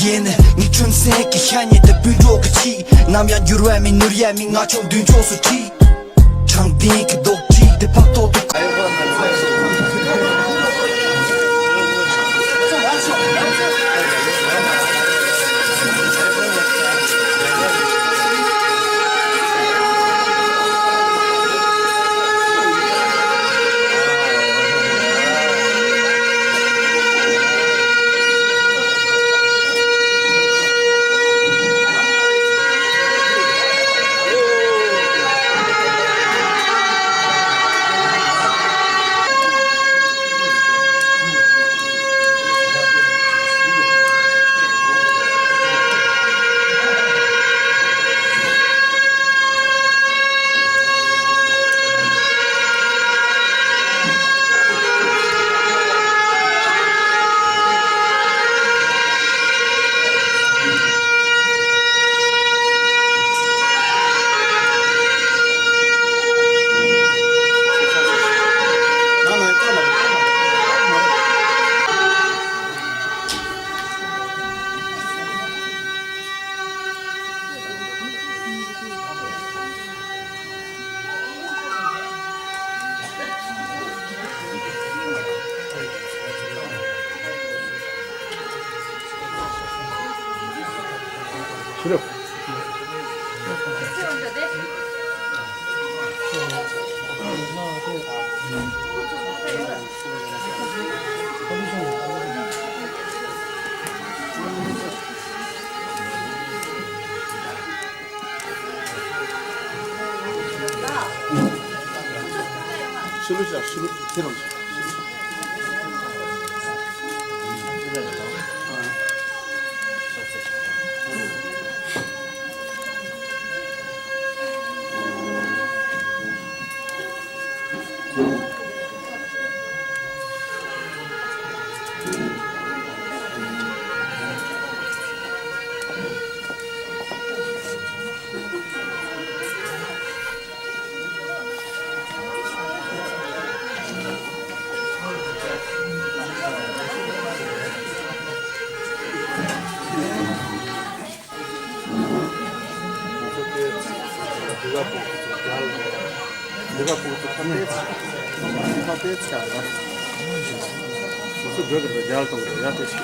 얘는 니춘 새끼 향이들 뷰로그치 남양 유로에미 누리에미 나총 둔조수치 장비 그 독지 대박도도 주력. 실루자, 실루, 대롱. 내가 보고 또 탑에치 알아. 무슨 저기로 잘 동네 야대시.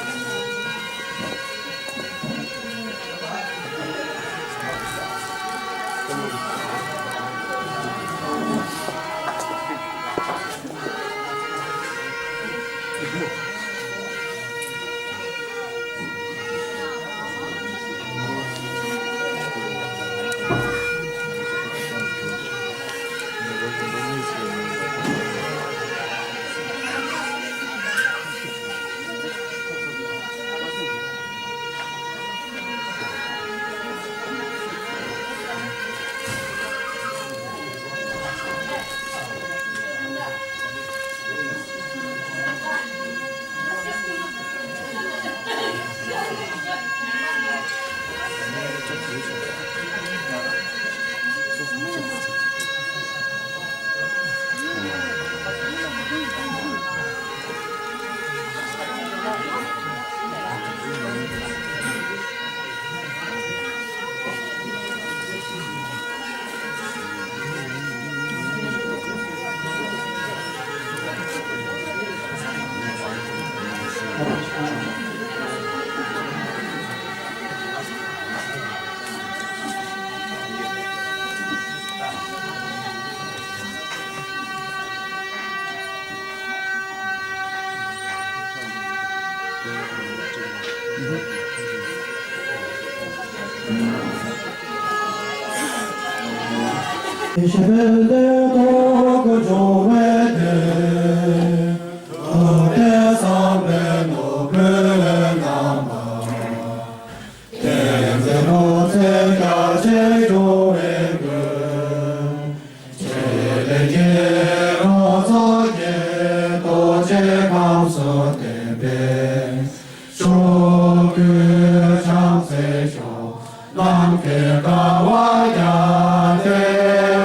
남께가 와야 돼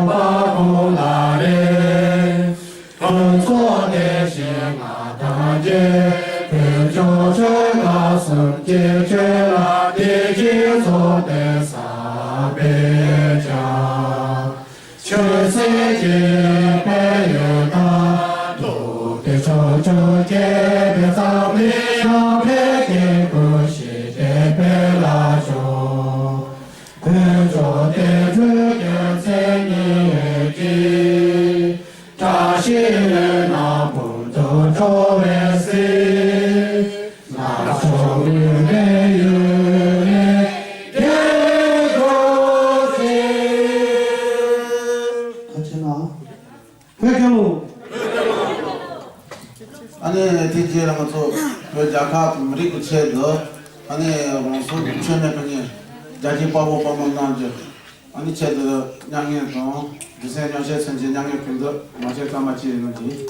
오바고라래 所的心啊，大姐，贫穷这个世界去了，地基做的啥别家，全世界没有他，土地çocuğu界别早离要别给不西的别拉手，贫穷的这个在你的。扎西人那不都周围是那手里没有人给过去。같이 나. 회견로. 아니 디제랑 또 자카 머리 체도 아니 소 처음에 그냥 자기 바보 바만나죠. 아니 체도 양해도 무슨 양식 선진 양해 근도 마셔 담아지 있는지.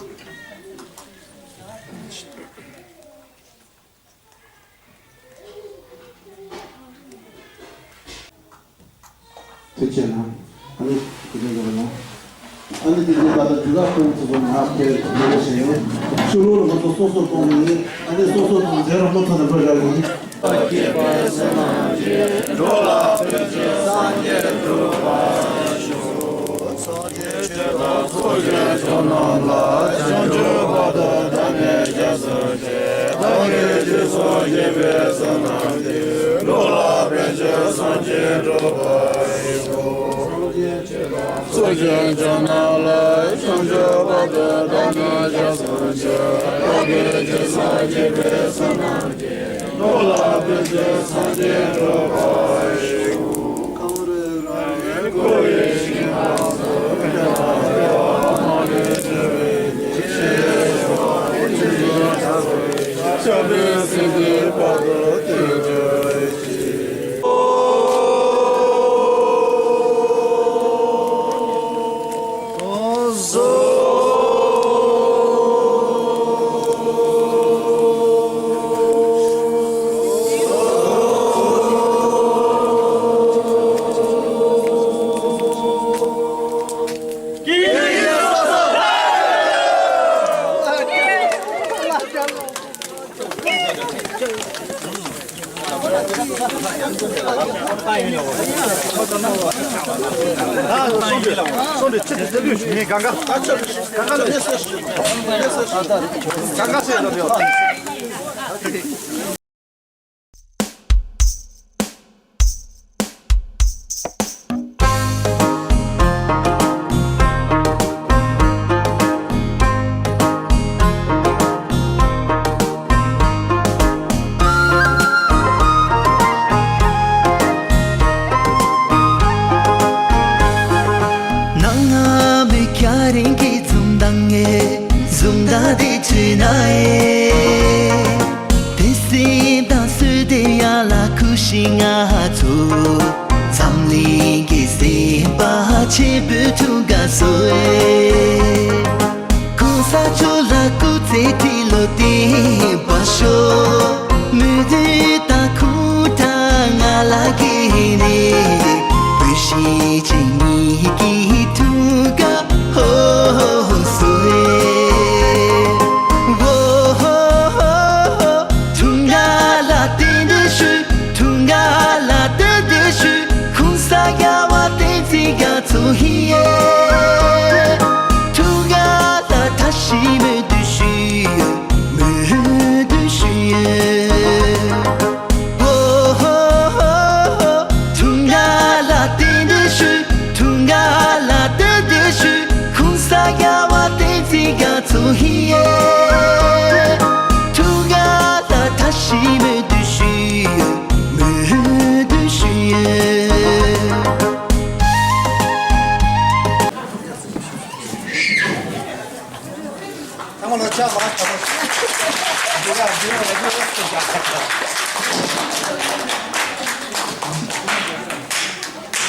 됐잖아. 아니 그거는 아니 이제 나도 누가 공부도 나한테 물으시네. 주로는 것도 소소 동이 아니 소소 동 제로 못하는 걸 알고.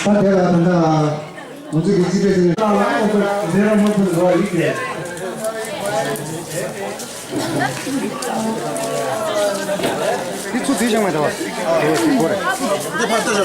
내가 된다. 먼저 이 집에서 내가 못하는 거 이게. 기초 대장만 잡아. 그래. 이제 봤다 저.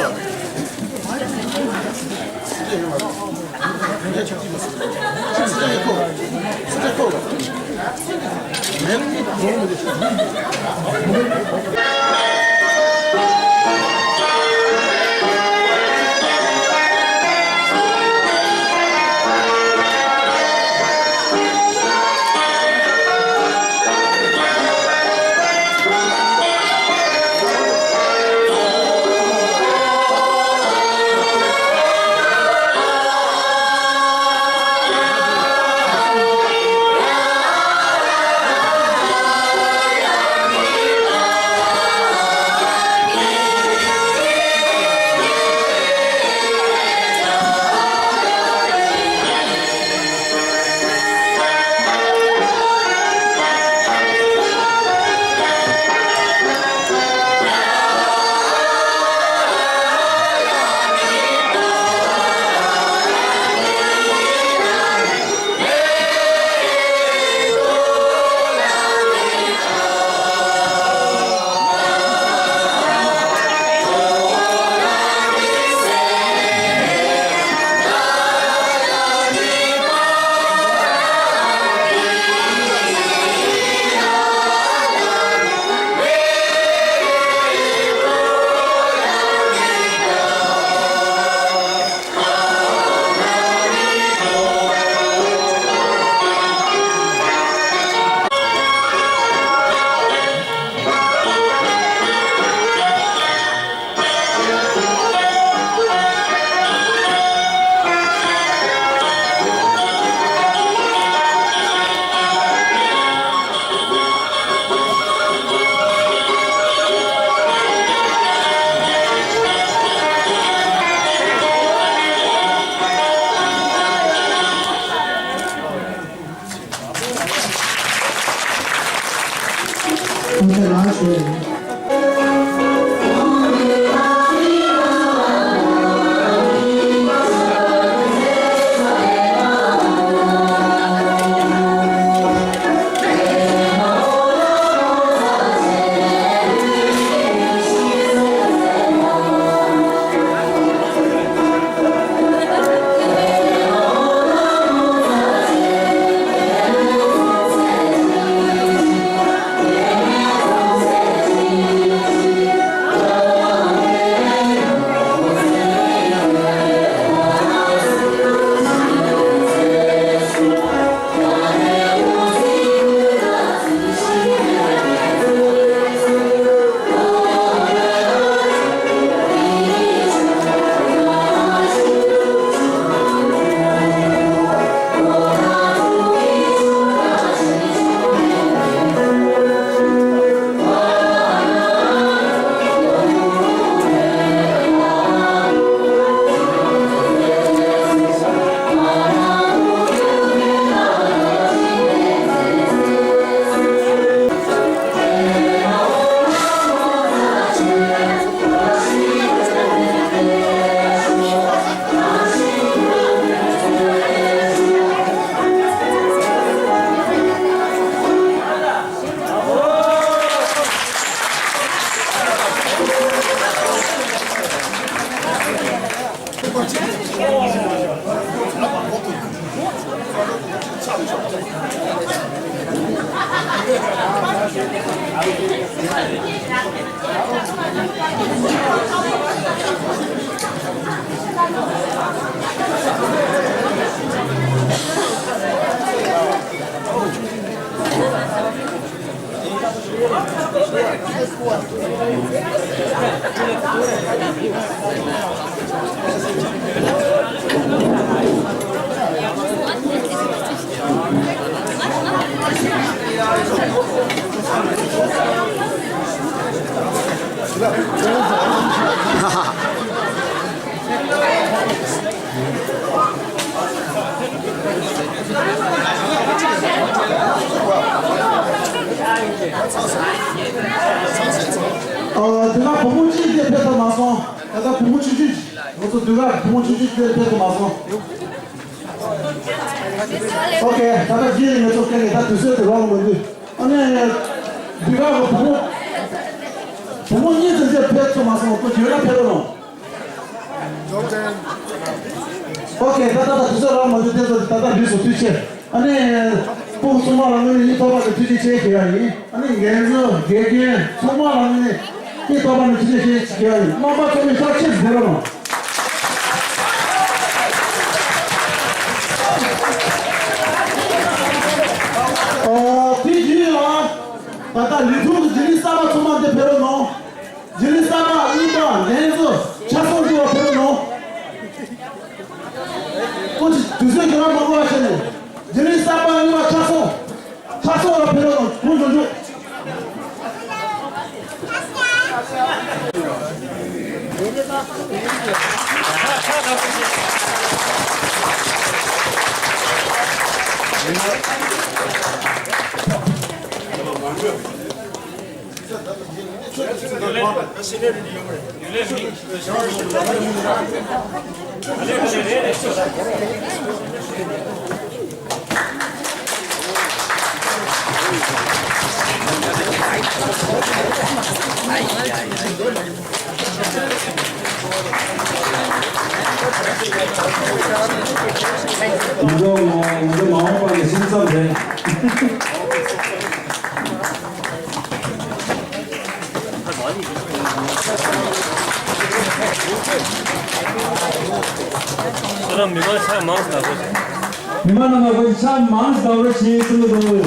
내가 부모지 이제 배터 마서 내가 부모주지 너도 내가 부모주지 이제 배터 마서 오케이 다들 지금 좀 그냥 다 드셔도 되는 건데 아니 네가 부모님 이제 배터 마서 또 지나 배로 오케이, 다다 두 사람 먼저 돼서 다다 비서 뒤치. 아니, 뭐 소말하면 이 도바를 뒤치 제기하니. 아니, 겐즈, 개개, 소말하면 이 도바를 뒤치 제기하니. 뭐가 좀 같이 들어라. 뒤지야. 다다 리투 질리사바 소만데 베로노. 질리사바 이반 겐즈 차송지와 베로노. 꽃이 두세 개만 먹고 가시네. 저리 쌈방이와 차소가 필요하고 돈 이거 우리 마음방에 신선해. 그럼 미만 참 많다고. 미만한 거 참 많다고 그렇지. 그러도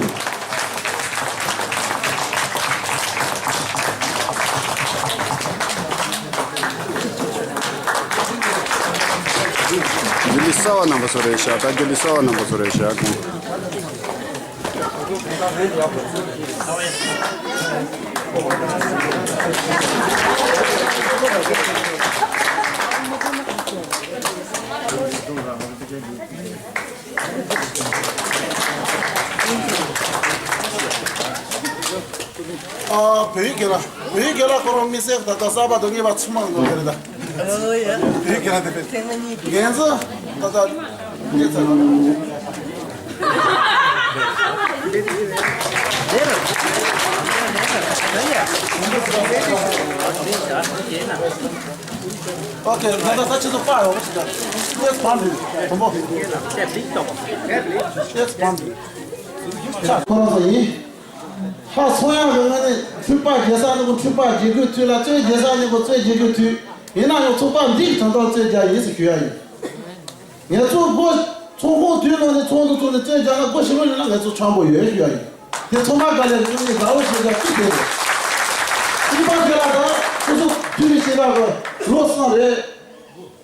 Jilisawa na bosoresha, ta jilisawa na bosoresha. 베이게라 그럼 미세 다다 사바 동이 바 추만 거 그러다. 베이게라 데 겐즈 다다 오케이, 다다 같이도 봐요. Yes, 반디. 뭐? 자, 그러서이 하 소양은 출발 계산하고 출발 지구 틀라 제 계산하고 제 지구 틀 얘나요 초반 뒤 전도 제자 예수 교회에 얘도 뭐 초고 뒤로는 초도 초는 제자가 뭐 심을 나 가서传播 교회에 대 초만 가려 주는 나오시가 피게 일반 교회가 계속 뒤에 시라고 로스나래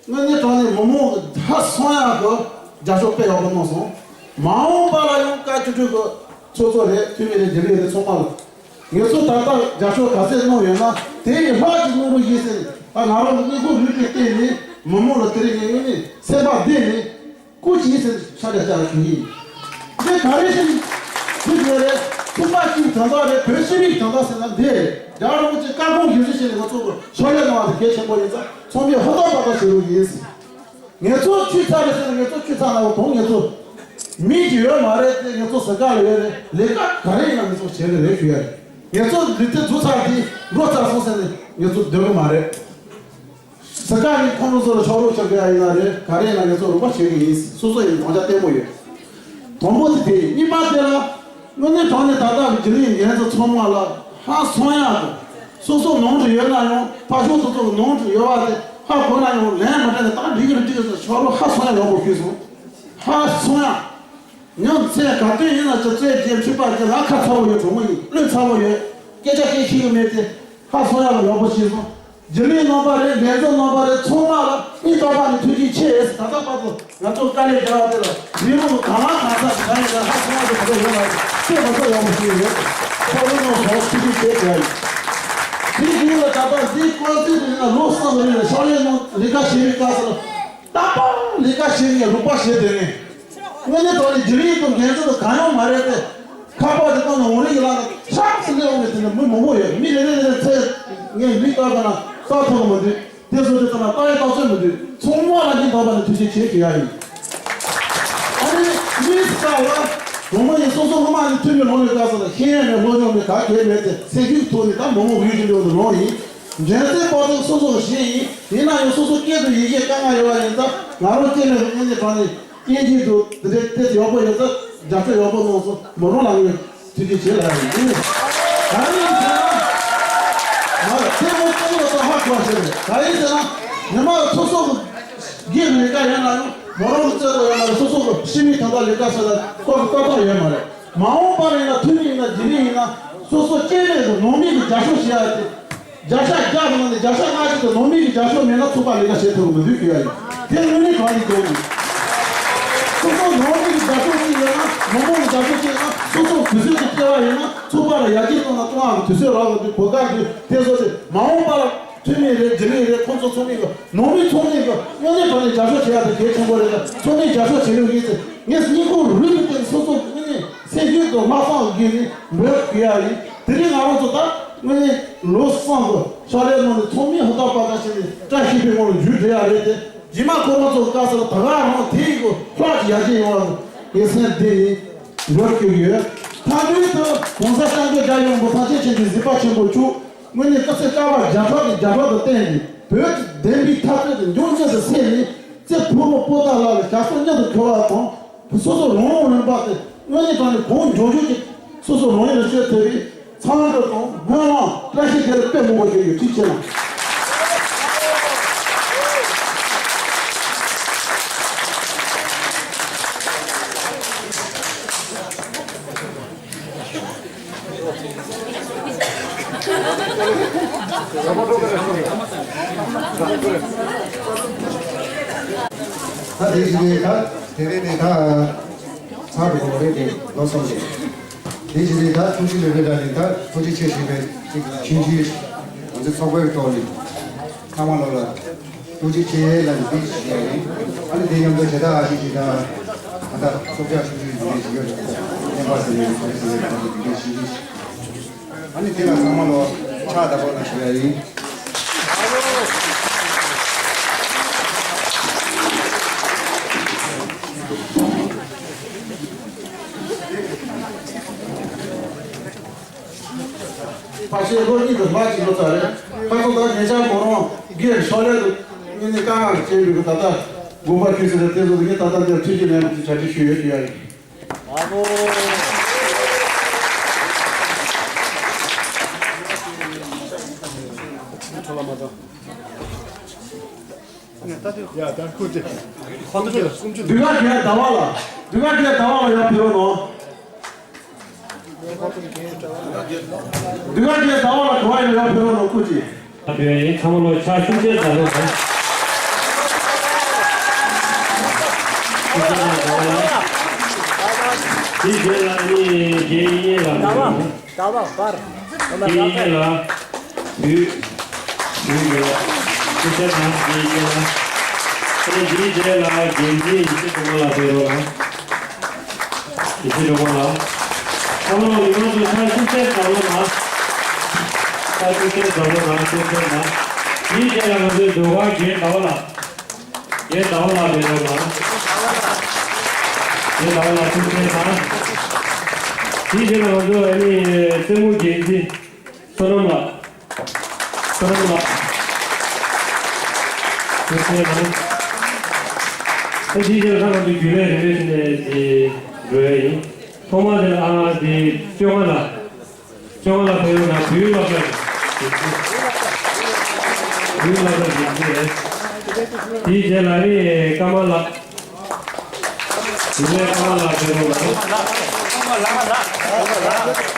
너네 전에 뭐뭐 하 소양하고 자쇼페 하고 놓서 마음 바라요 까주고 소소래 뒤에 들리는 소말 여소 다다 자쇼 가세 놓여나 대리 화지노로 예세 아 나로 이거 이렇게 때니 뭐뭐로 들리니 세바 되니 꾸지 예세 차려자 주니 이제 다리신 그들의 ತುಂಬಾ기 전달에 별심이 전달했는데 나로 이제 까고 유지시는 것도 소리가 나와서 계셔 보니까 처음에 허다바가 지르기 예세 내가 취사를 내가 취사하고 동에서 미디어 말했대 내가 서가를 내가 가래는 또 제대로 해줘야 내가 그때 조사기 로차 소세는 내가 내가 말해 서가리 코너서로 저로 저게 아니라래 가래는 내가 로바 제기 소소히 모자 때문에 돈보지 돼 이마대라 너네 전에 다다 들이 얘서 처음 알아 하 소야 소소 농주 연나요 파쇼도 농주 여와데 하 보나요 내가 다 리그를 찍어서 저로 하 소야 여보 계속 하 소야 넌세 같은 이나 저제 출발자 아까 타고요 종이 를 타고요 깨작게 키우면데 하소야가 여보시고 저리 넘바래 내도 넘바래 총알 이 도반이 뒤지 체에서 다다 봐도 나도 깔려 잡아들 리모도 가만 가서 가니까 하소야도 그거 연락 세워서 여보시고 서로는 더 뒤지 체야 그리고 잡아 이 꼴들이나 로스는 소리는 네가 시비가서 따빠 네가 시비가 루파 시되네 왜냐 또 저리도 계속 가요 말했대 가봐도 또 오래기라 싹쓸려 오겠더니 뭐예요 미래를 제 미가거나 싸토가 뭐지 대소됐거나 따에 따서 뭐지 총무하는 더 두시 제기야이 아니 미스가와 동문이 소소만 틀면 오늘 가서 해내 뭐좀 가게 했대 세기 돈이 다 뭐뭐 위주로 놓이 제세 보도 소소 시 이나 소소 깨도 이게 강아요라니까 나로 때는 이제 반이 인지도 드레트 여보여서 자체 여보면서 뭐로라고 되게 제일 아니 대목적으로 하고 하세요. 다이잖아. 내가 소소 기회가 yana 뭐라고 써야 소소 심이 다달리까서 꼭 말이야. 마오바리나 투니나 지리나 소소 째내도 놈이 자소시야 돼. 자샤 자르는데 자샤 가지고 놈이 자소 내가 소발리가 세트로 느껴야 돼. 대문이 가지 되고. 소소 놈이 자소시나 놈이 자소시나 소소 그새도 때와이나 소발을 야기도나 통하고 드세요라고 보다지 대서 마오바라 투니를 지리를 콘소 소미가 놈이 통이가 연애 전에 자소시야 돼. 개청벌에다 소미 자소 지르기 있어. 예스 니고 리뷰된 소소 세계도 마파기니 뭐야이 들이나로도다 왜 로스상고 샤레노는 토미 호다바다시 자시비모를 주대야 돼 지마 코로도 가서 다가로 대고 플라지 야지요 예스네 이렇게요 다들도 공사장도 자용 못하지 진짜 지파친구 주 뭐니 뜻에 까봐 잡아도 되니 별 대비 타도 용서도 세니 제 프로 보다라 가서냐도 좋아하고 소소 너무 받대 왜니 반에 본 조조지 소소 너희를 쥐어들이 상황도 뭐야 클래식을 빼먹어줘요 진짜로 다 대신에다 대대다 사고 오래돼 노선지 대신에다 중심을 회장이다 도지체심에 진지 먼저 서고에 떠올리 가만올라 도지체에 난 비시에 아니 대형도 제다 아직이다 하다 소비하시는 분이 지금 내가서는 그래서 아니 내가 가만로 차다 보나 시야이 사실 이거 맞지 못하래. 가서다 내장 보러 길 설에도 이제 강아 제일 그 다다 고바 기술을 때도 이게 다다 뒤지네 자기 쉬어야 돼. 아고. 누가 그냥 나와라. 누가 그냥 나와라 옆으로 너. 누가 그냥 나와라 좋아요 옆으로 놓고지. 앞에 참으로 차 힘들다고. 이제라니 나와 발 이제라 이제라 genji 이제 도망라 되어라 이제 도망라 참으로 이거도 차 힘들 나오나 차 힘들 나오나 이제라 가서 누가 길 나와라 얘 나와라 되어라 ये लाला तुमने कहा ठीक है ना जो यानी तेरे जेंजी सोनमला तुमने ना तो ठीक है ना जो जुड़े रिलेशन है जो है ये थोड़ा दी चोंगला पेरो ना ब्यूला कर जेंजी ठीक है लारी कमाला 이제 카메라 들고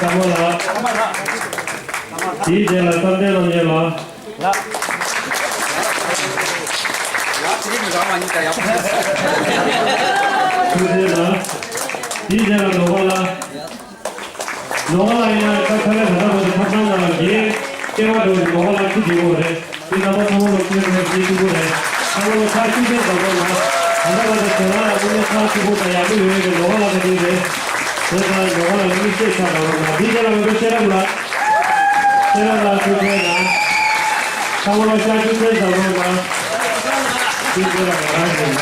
카메라 이제 나타내는 얘라 이제 노가라 이나 카메라 받아서 탑상나는 게 깨워도 노가라 키지고 그래 이 나머 통으로 키지고 그래 하고 다 키게 안다가서 전화 오늘 사시보다 약을 왜 너가 되는데 제가 너가 여기 있다 나오나 니들랑 여기 세라구나 그래나 상호로 시작을 해서 나오나 니들랑 나가야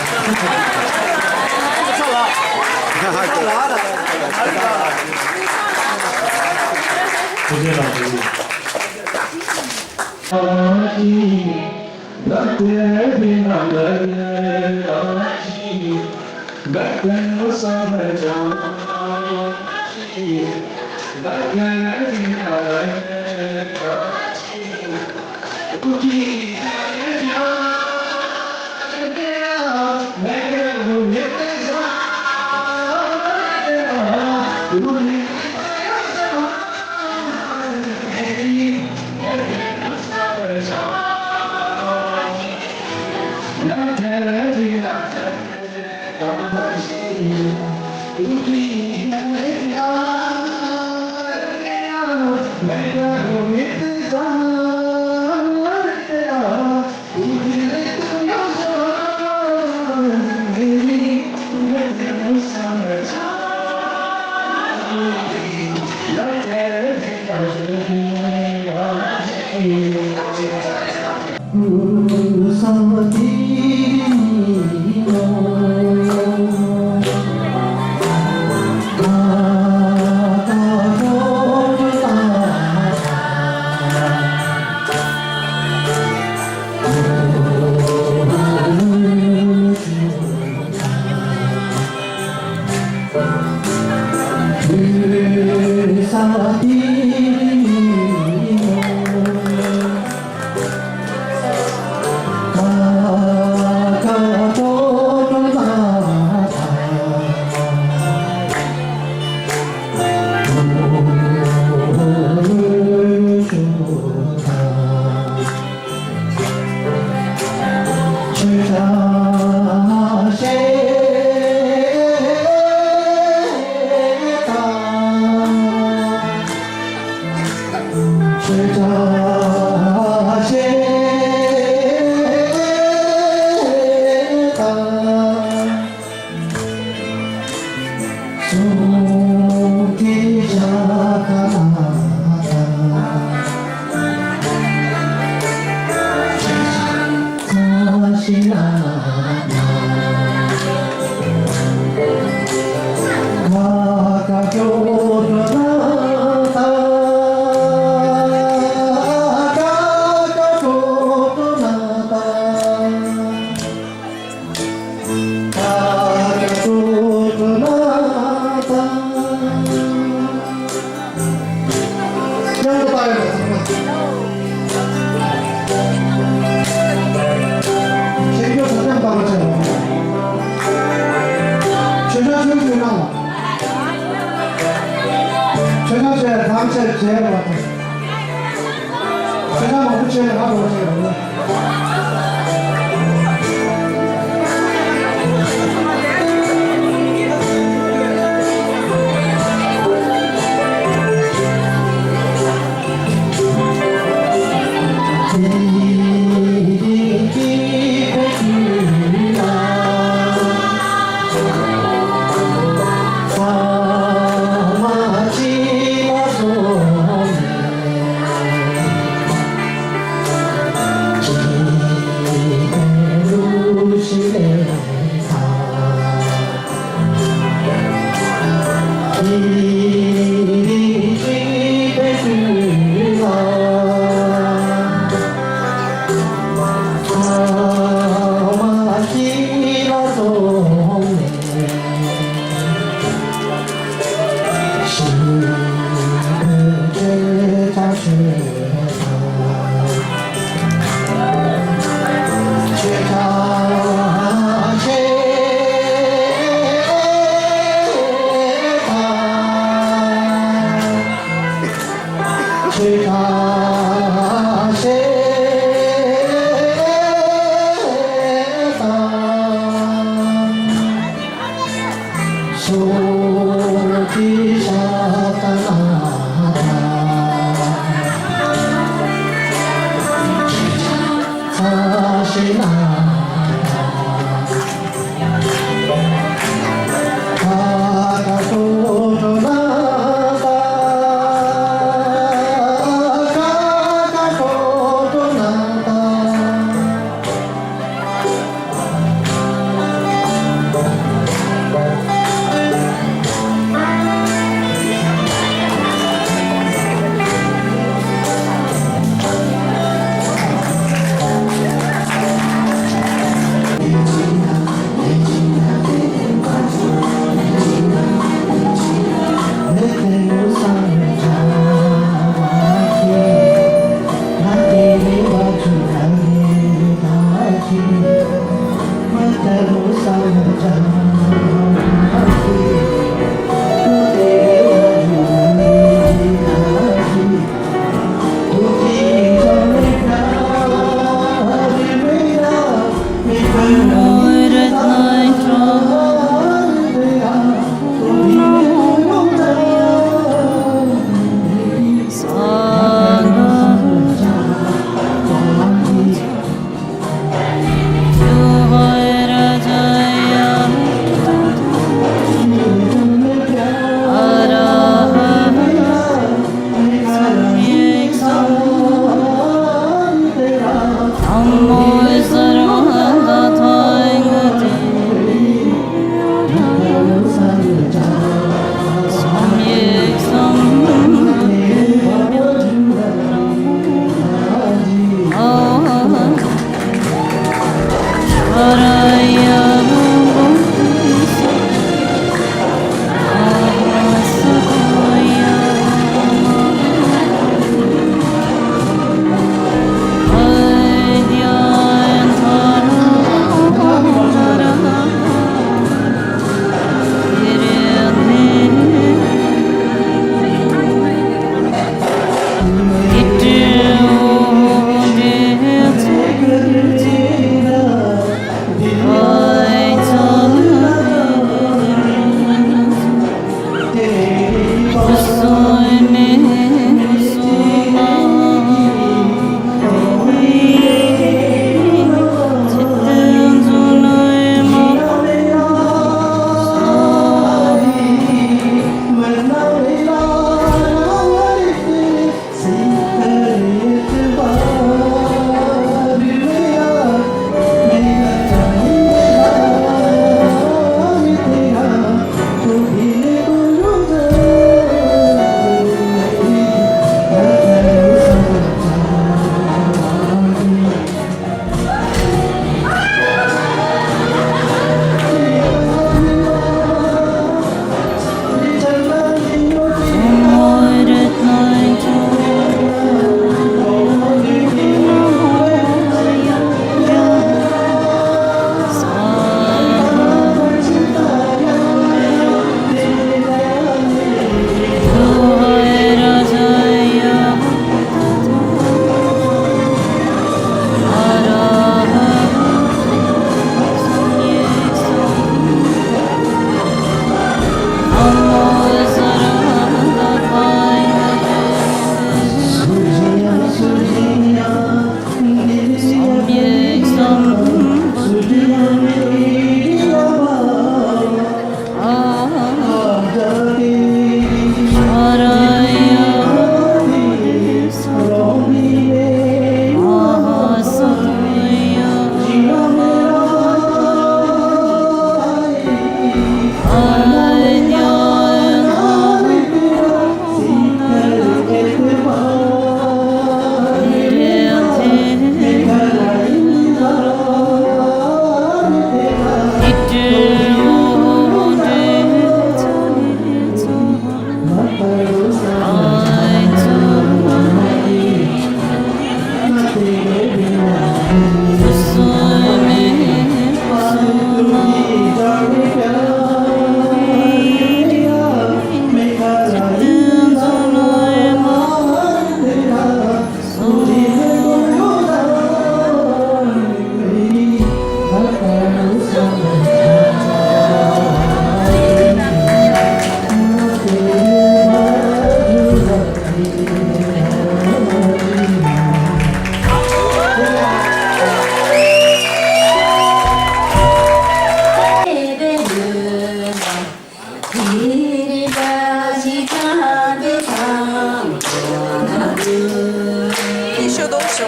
쇼도 없어.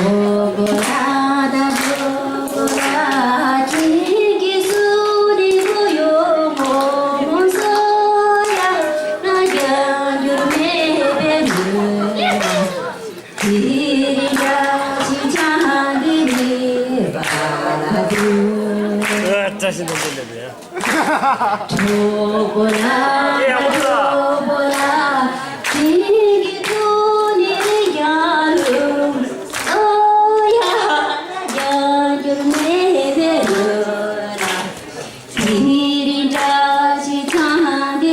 보고라다 보고라 길기 소리고 용원서야 나야 유매배는 길이가 지장들이 바라보 자신은 들려요. 보고라 길기 돈이를 여름 어야 나야 유매배는 길이가 지장들이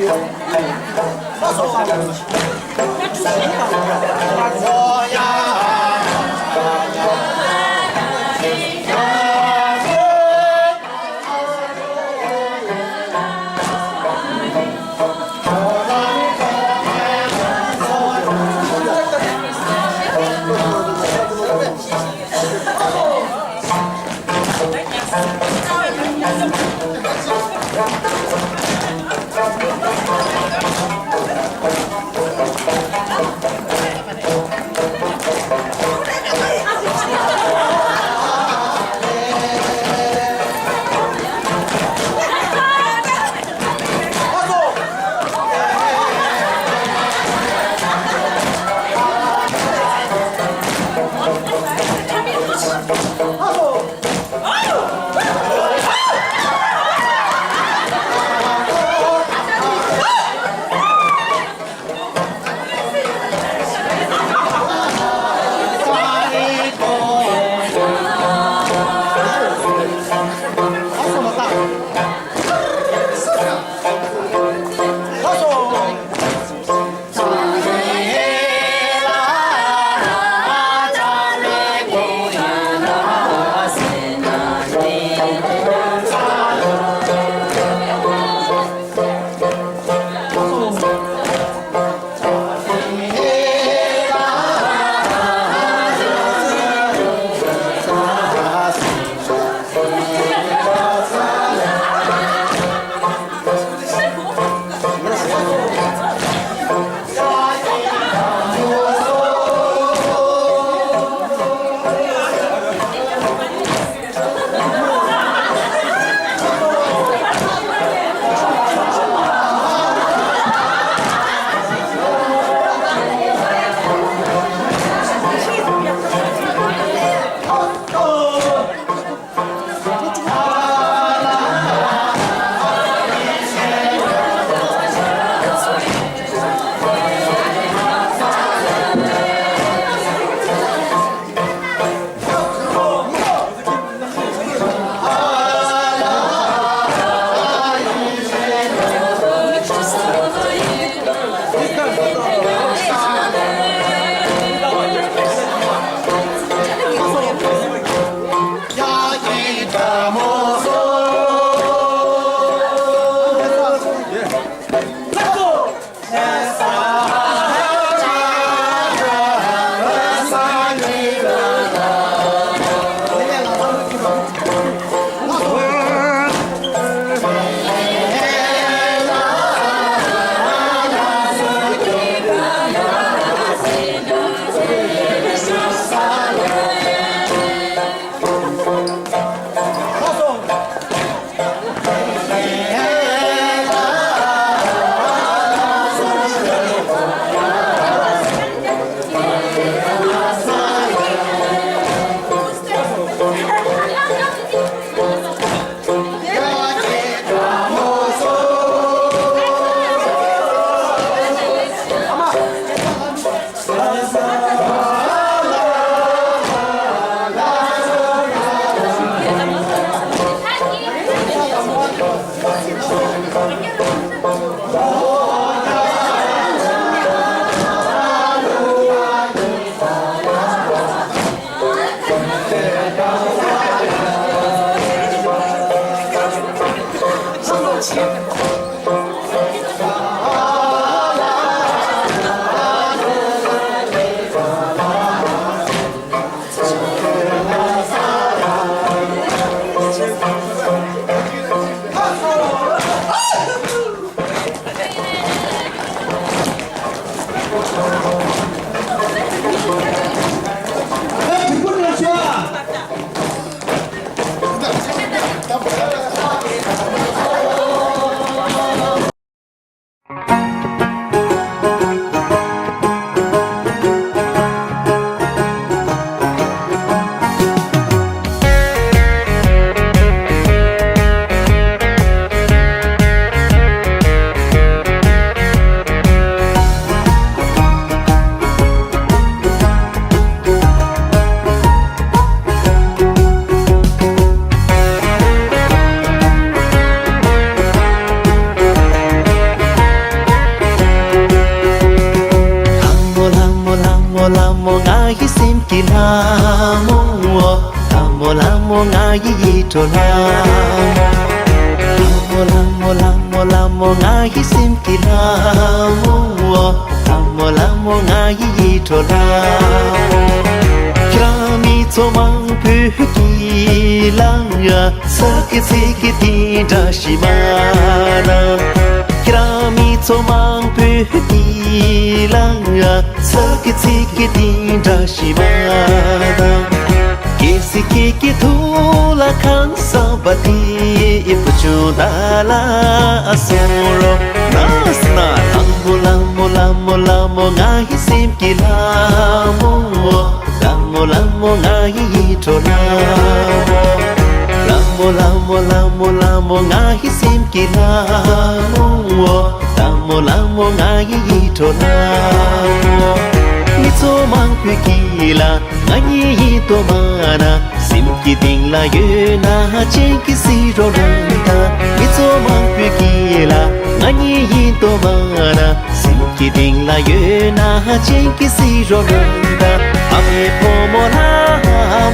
아이고 la mo la mo nga yi to la la mo nga yi sim ki la mo nga yi to la krami to mang pu ki la ya sa ki si ki ti da shi ma na krami to mang pu ki la ya sa ki si ki ti da shi ma na Kisi kiki thula khan sabati ipchudala asuro nasna lambo ngahi sim kilamo lambo ngahi tola lambo ngahi sim kilamo lambo ngahi tola Mito mang pekila ngani to mana simki ding la yena chenki siro ranta Mito mang pekila ngani to mana simki ding la yena chenki siro ranta ame pomola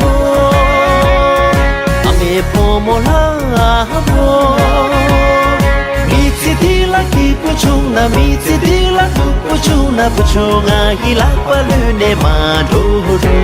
mo Mitidila ki puchuna mitidila puchuna puchunga hila palune maduro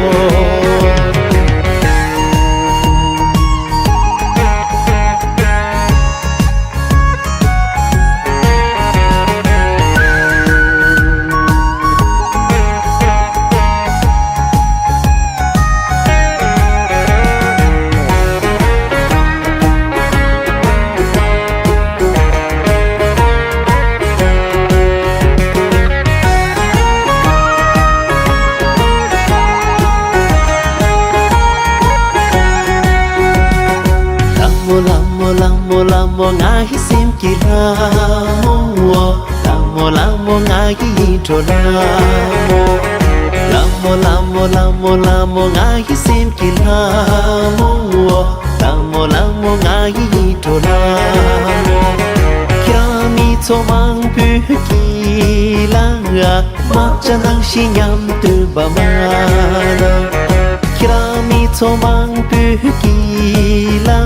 Lamo ngahi sim kilamo Lamo ngahi tolamo Lamo ngahi sim kilamo Lamo ngahi tolamo Kirami tomang pukila Machanang sinyam tubamana Kirami tomang pukila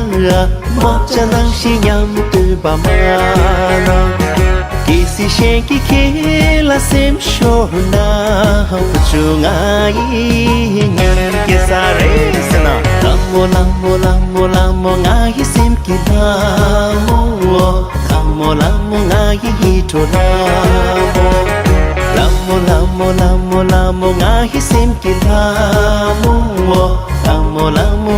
Machanang sinyam tubamana Kisi shenki kela sem shona Puchungai nyan kisare sana Lamo ngai sim kilamo Lamo ngai tolamo Lamo ngai sim kilamo Lamo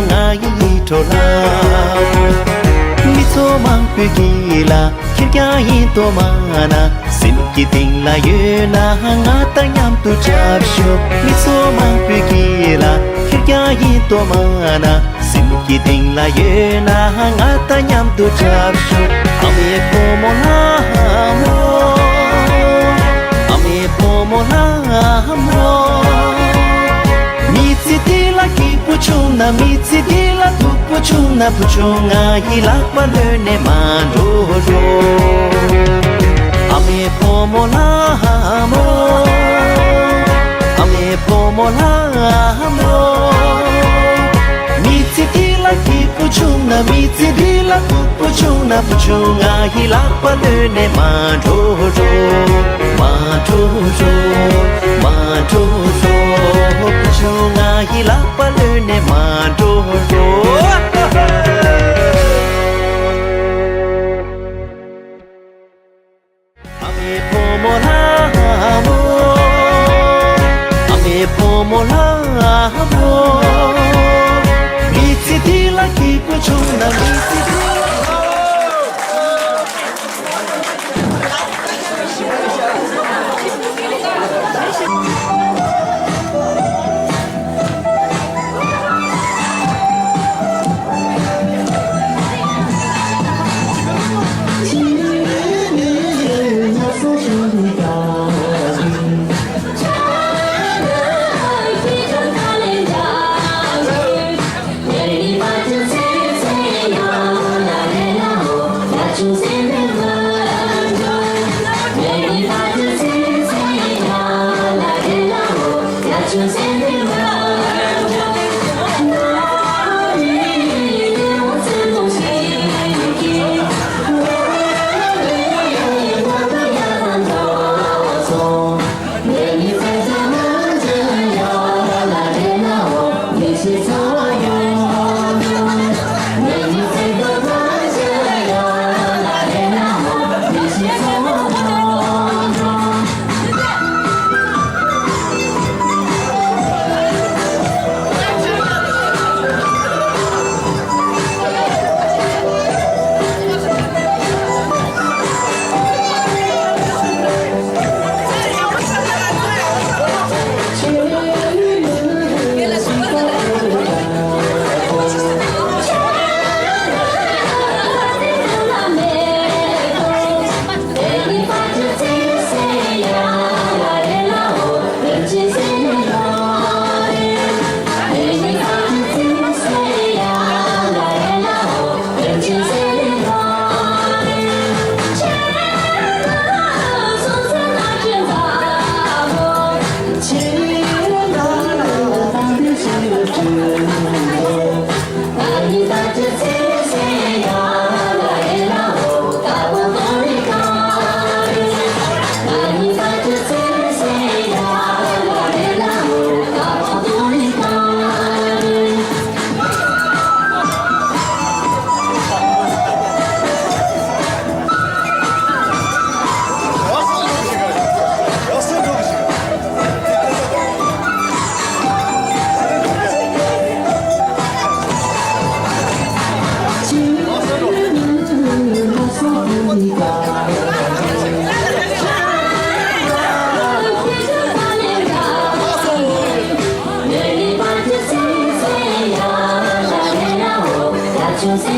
ngai tolamo Mito mang pugila kirkya to mana simki ting la yena ngata nyam tu chapsho Mito mang pugila kirkya to mana simki ting la yena ngata nyam tu chapsho ame pomola mo Mitidila ki puchuna puchunga hilak balune mandoro ame pomola mo Mitidila ki puchunga hilak balune mandoro puchunga hilak balune mandoro Ame pomola mo Mitidila ki puchuna Yes,